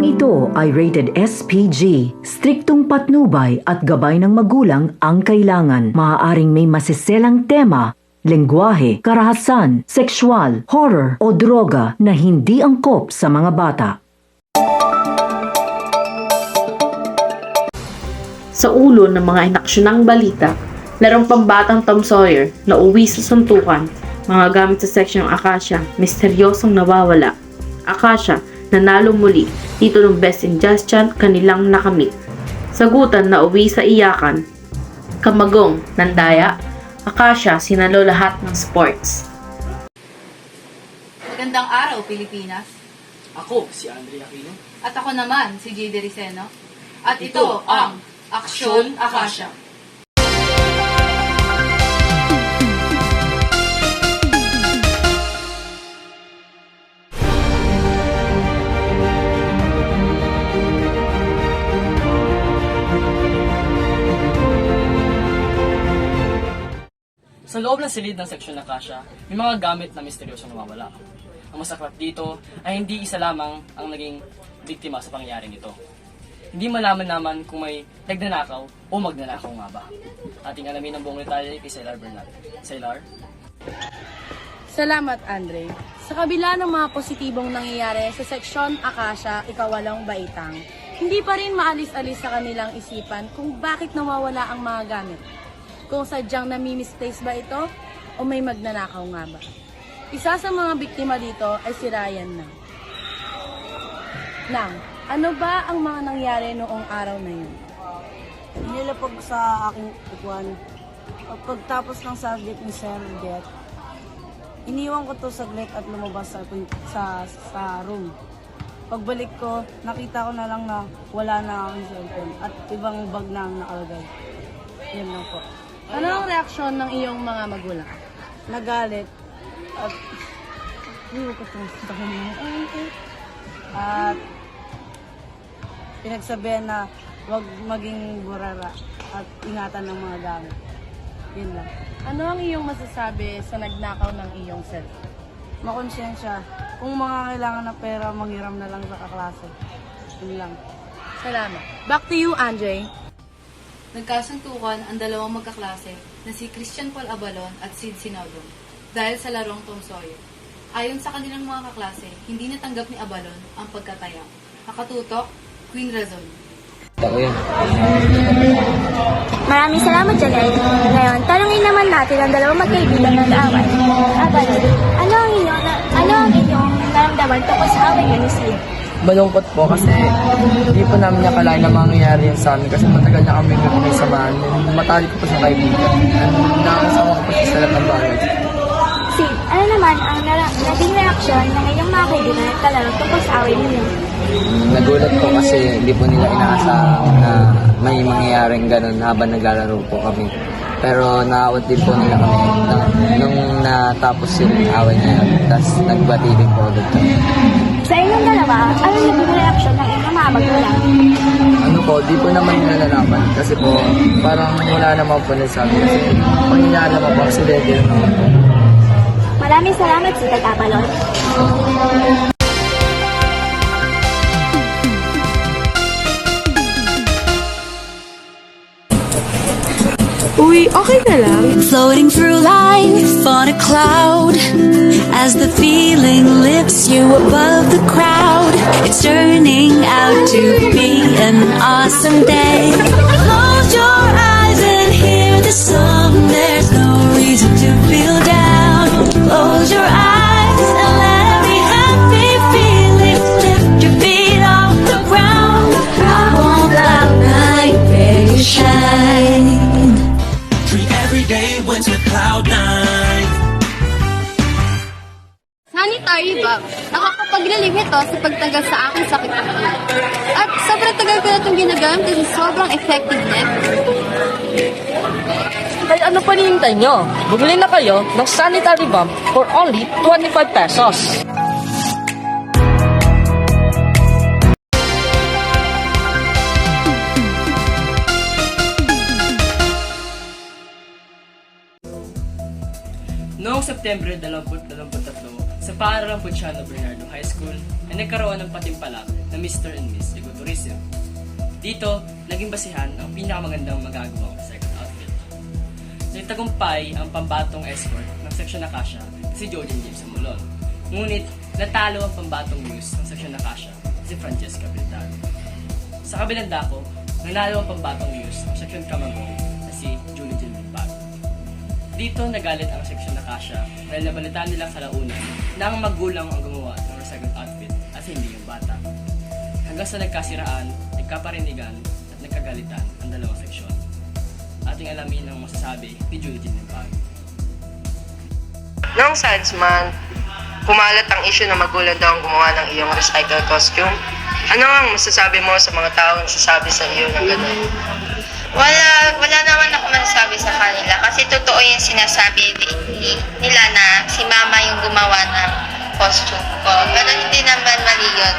Programang ito ay rated SPG. Striktong patnubay at gabay ng magulang ang kailangan. Maaaring may masiselang tema, lengguwahe, karahasan, sexual, horror o droga na hindi angkop sa mga bata. Sa ulo ng mga inaksyonang balita, larong pambatang Tom Sawyer na uwi sa suntukan, mga gamit sa seksyong Akasha, misteryosong nawawala. Akasha, nanalo muli, titulong Best in Just Chant kanilang nakamit. Sagutan na uwi sa iyakan. Kamagong, Nandaya, Akasha, sinalo lahat ng sports. Magandang araw, Pilipinas. Ako, si Andre Aquino. At ako naman, si J.D. Riceno. At ito ang Aksyon Akasha. Sa loob ng silid ng seksyon ng Akasha, may mga gamit na misteryosong nawawala. Ang masaklap dito ay hindi isa lamang ang naging biktima sa pangyayaring ito. Hindi malaman naman kung may nagnanakaw o magnanakaw nga ba. Ating alamin ang buong detalye kay Sylar Bernal. Sylar? Salamat, Andre. Sa kabila ng mga positibong nangyayari sa seksyon Akasha, ikawalang baitang, hindi pa rin maalis-alis sa kanilang isipan kung bakit nawawala ang mga gamit. Kung sadyang nami-misplace ba ito o may magnanakaw nga ba. Isa sa mga biktima dito ay si Ryan Nang. Nang, ano ba ang mga nangyari noong araw na yun? Nilapag sa aking ikuan. Pagtapos ng subject ni Sir Jet, iniwan ko to saglit at lumabas sa room. Pagbalik ko, nakita ko na lang na wala na akong cellphone at ibang bag na ang nakalagay. Yan lang po. Ano ang reaksyon ng iyong mga magulang? Nagalit at hindi ko sa kanya. At pinagsabihan na huwag maging burara at ingatan ng mga gamit. Yun lang. Ano ang iyong masasabi sa nagnakaw ng iyong cellphone? Makonsensya. Kung mga kailangan ng pera, manghiram na lang sa kaklase. Yun lang. Salamat. Back to you, Andre. Nagkasuntukan ang dalawang magkaklase na si Christian Paul Abalon at Sid Sinodong dahil sa larong Tom Sawyer. Ayon sa kanilang mga kaklase, hindi natanggap ni Abalon ang pagkataya. Nakatutok, Queen Razon. Maraming salamat, Janelle. Ngayon, tanungin naman natin ang dalawang magkaibigan ng away. Abalon, ano ang inyong naramdaman tungkol sa away niyo ni Sid? Malungkot po kasi hindi po namin nakalain na mangyayari yun sa amin kasi matagal na kami may samahan. Matalik ko po sa kaibigan. Nakakasama ko po sa lahat ng bagay. Sid, ano naman ang naging reaksyon ng inyong mga kaibigan at kalaro tungkol sa away ninyo? Nagulat po kasi hindi po nila inaasahan na may mangyayaring ganun habang naglalaro po kami. Pero naawat din po nila kami nung natapos yung away na yun. Tapos nagbati din po agad kami. Sa inyong dalawa, ano naging reaksyon ng inyong mga magulang? Ano po, di po naman nila nalaman kasi po parang wala naman po nasabi kasi mangyayari naman po kasi dede naman po. Maraming salamat, Sid at Abalon. Uy, okay na lang. Floating through life on a cloud as the feeling lifts you above the crowd. It's turning out to be an awesome day. Close your eyes and hear the song. There's no reason to feel down. Close your eyes and let every happy feeling lift your feet off the ground. I won't cloud nine where you shine. Every day went to cloud nine. Sanitary bag. Nakakapag-relieve ito sa pagtagal sa aking sakit ng ulo. At sobrang tagal ko na itong ginagamit kasi sobrang effective na. Kaya ano pa nihintay nyo? Bumili na kayo ng sanitary bump for only 25 pesos. Noong September 2023, sa Nagpaaral ang Puchano Bernardo High School ay nagkaroon ng patimpalak na Mr. and Miss Ecotourism. Dito, naging basihan ang pinakamagandang magagawang second outfit. Nagtagumpay ang pambatong escort ng Section Acacia si Jordan James Amulon. Ngunit, natalo ang pambatong muse ng Section Acacia si Francesca Bildado. Sa kabilang dako, nanalo ang pambatong muse ng Section Camagong na si Julie Jill Limpago. Dito, nagalit ang Section Acacia dahil nabalitaan nilang kalaunan na ang magulang ang gumawa ng recycled outfit at hindi yung bata. Hanggang sa nagkasiraan, nagkaparinigan at nagkagalitan ang dalawang seksyon. Ating alamin ang masasabi ni Julie Jean Limpago. Noong Science Month, kumalat ang issue na magulang daw ang gumawa ng iyong recycled costume. Ano ang masasabi mo sa mga taong nagsasabi sa iyo ng gano'n? Wala naman ako masasabi sa kanila kasi totoo yung sinasabi nila na si mama yung gumawa ng costume ko. Pero hindi naman mali yun.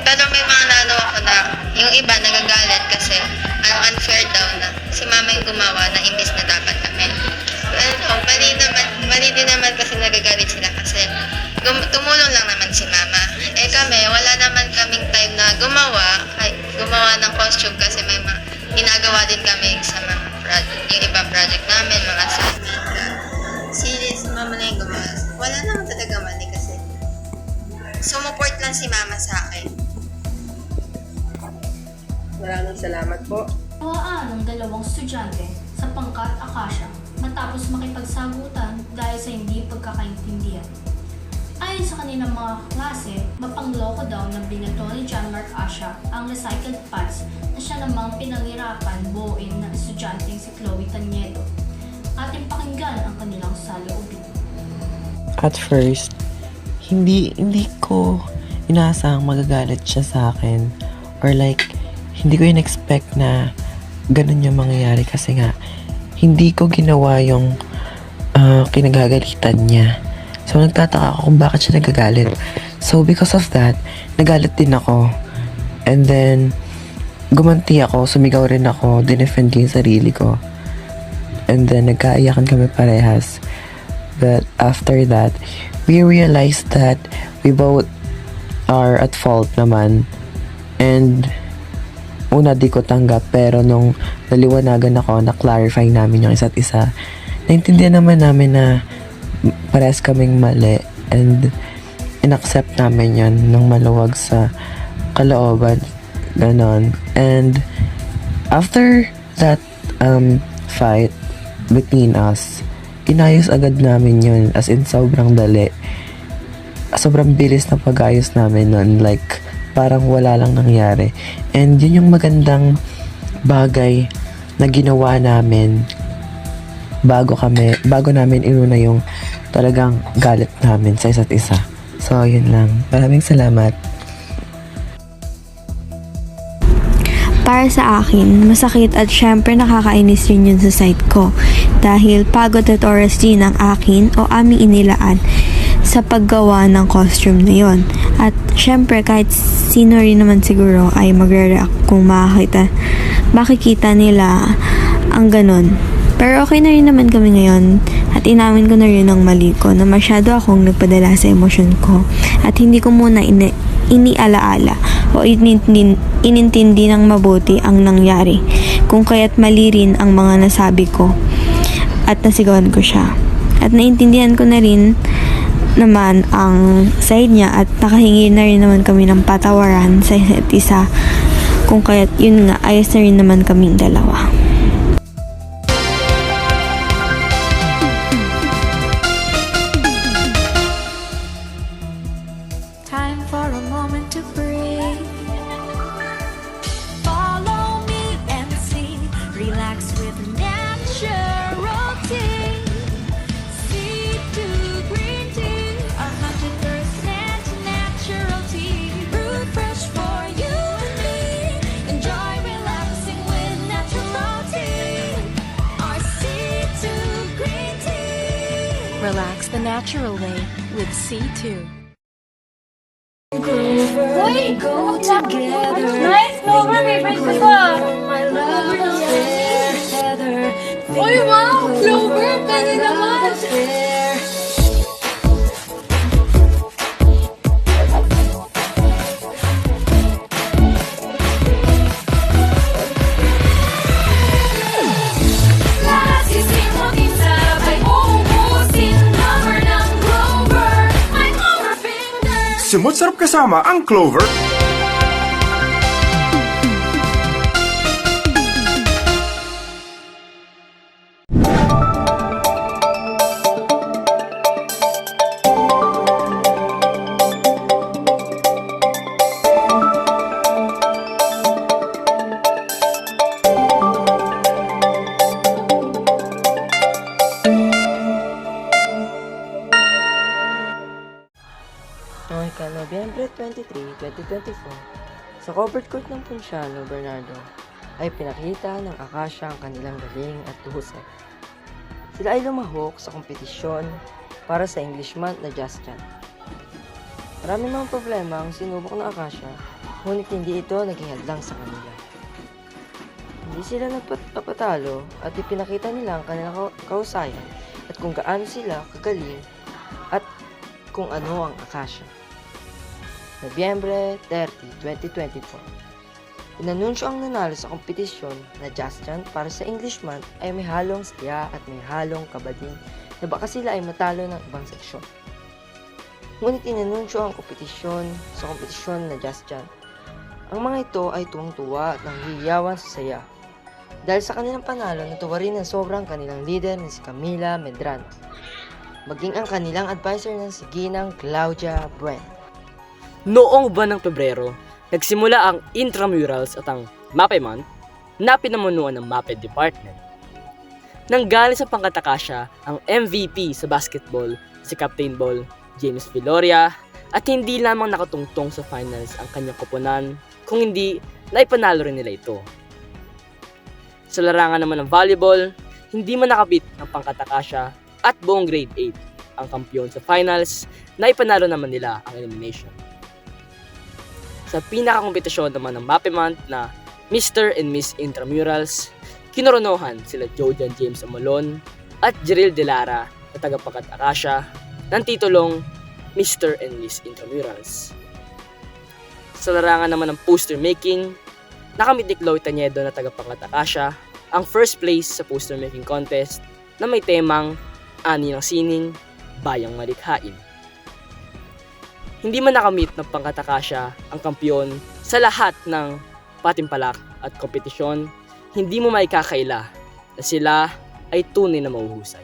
Pero may mga nano ako na yung iba nagagalit kasi ang unfair daw na si mama yung gumawa na imbis na dapat kami. Mali din naman kasi nagagalit sila kasi tumulong lang naman si mama. Kami, wala naman kaming time na gumawa ng costume kasi may mga ginagawa din kami sa mga project, yung ibang project namin, mga assignment. Si mama na yung gumawa. Wala naman talaga mali kasi sumuport lang si mama sa akin. Maraming salamat po. Nawaan ng dalawang estudyante sa pangkat Acacia matapos makipagsagutan dahil sa hindi pagkakaintindihan. Ayon sa kanilang mga klase, mapangloko daw na binato ni John Mark Asha ang recycled pads na siya namang pinangirapan buuin ng estudyanteng si Chloe Taniedo. Ating pakinggan ang kanilang saloobin. At first, hindi ko inaasahang magagalit siya sa akin or like, hindi ko in-expect na ganun yung mangyayari kasi nga, hindi ko ginawa yung kinagagalitan niya. So, nagtataka ako kung bakit siya nagagalit. So, because of that, nagalit din ako. And then, gumanti ako, sumigaw rin ako, dinefend ko yung sarili ko. And then, nagkaiyakan kami parehas. But after that, we realized that we both are at fault naman. And, una di ko tanggap, pero nung naliwanagan ako, na-clarify namin yung isa't isa, naintindihan naman namin na parehas kaming mali and in-accept namin yun ng maluwag sa kalooban. Ganon. And after that fight between us, inayos agad namin yun. As in, sobrang dali. Sobrang bilis na pag-ayos namin nun. Like, parang wala lang nangyari. And yun yung magandang bagay na ginawa namin bago namin inuna yung talagang galit namin sa isa't isa. So, yun lang. Maraming salamat. Para sa akin, masakit at syempre nakakainis rin yun sa side ko dahil pagod at oras din ang akin o aming inilaan sa paggawa ng costume na yon. At syempre kahit sino rin naman siguro ay magre-react kung makikita nila ang ganun. Pero okay na rin naman kami ngayon at inamin ko na rin ang mali ko na masyado akong nagpadala sa emosyon ko at hindi ko muna inialaala o inintindi ng mabuti ang nangyari kung kaya't mali rin ang mga nasabi ko at nasigawan ko siya. At naintindihan ko na rin naman ang side niya at nakahingi na rin naman kami ng patawaran sa isa't isa kung kaya't yun nga ayos na rin naman kaming dalawa. Time for a moment to breathe. Follow me and see. Relax with natural tea. C2 green tea, 100% natural tea. Brewed fresh for you and me. Enjoy relaxing with natural tea. Our C2 green tea. Relax the natural way with C2. Uy! Go together. Nice! Clover! May breakfast ko! Uy, wow! Clover! Kanya naman! Simot sarap kasama ang Clover. Noong ika-Nobyembre 23, 2024, sa covered court ng Ponciano, Bernardo, ay pinakita ng Acacia ang kanilang galing at husay. Sila ay lumahok sa kompetisyon para sa English month na Just Chat. Marami mga problema ang sinubok ng Acacia, ngunit hindi ito naging hadlang sa kanila. Hindi sila nagpapatalo at ipinakita nila ang kanilang kahusayan at kung gaano sila kagaling at kung ano ang Acacia. Nobyembre 30, 2024. Inanunsyo ang nanalo sa kompetisyon na Just Chant para sa English month ay may halong saya at may halong kabading na baka sila ay matalo ng ibang seksyon. Ngunit inanunsyo ang kompetisyon sa kompetisyon na Just Chant. Ang mga ito ay tuwang-tuwa at nanghihiyawan sa saya. Dahil sa kanilang panalo, natuwa rin ng sobrang kanilang leader na si Camila Medrano, maging ang kanilang advisor na si Ginang Claudia Brent. Noong buwan ng Pebrero, nagsimula ang intramurals at ang MAPE Month na pinamunuan ng MAPE Department. Nanggaling sa pangkatakasya ang MVP sa basketball si Captain Ball James Viloria at hindi lamang nakatungtong sa finals ang kanyang koponan kung hindi naipanalo rin nila ito. Sa larangan naman ng volleyball, hindi man nakabit ang pangkatakasya at buong grade 8 ang kampiyon sa finals na ipanalo naman nila ang elimination. Sa pinakakompetisyon naman ng MAPE Month na Mr. and Miss Intramurals, kinoronohan sila Jojan James Amolon at Jeril De Lara na tagapangkat Acacia ng titulong Mr. and Miss Intramurals. Sa larangan naman ng poster making, nakamit ni Chloe Taniedo na tagapangkat Acacia ang first place sa poster making contest na may temang Ani ng Sining, Bayang Malikhain. Hindi man nakamit ng pangkatakasya ang kampiyon sa lahat ng patimpalak at kompetisyon, hindi mo maikakaila na sila ay tunay na mahuhusay.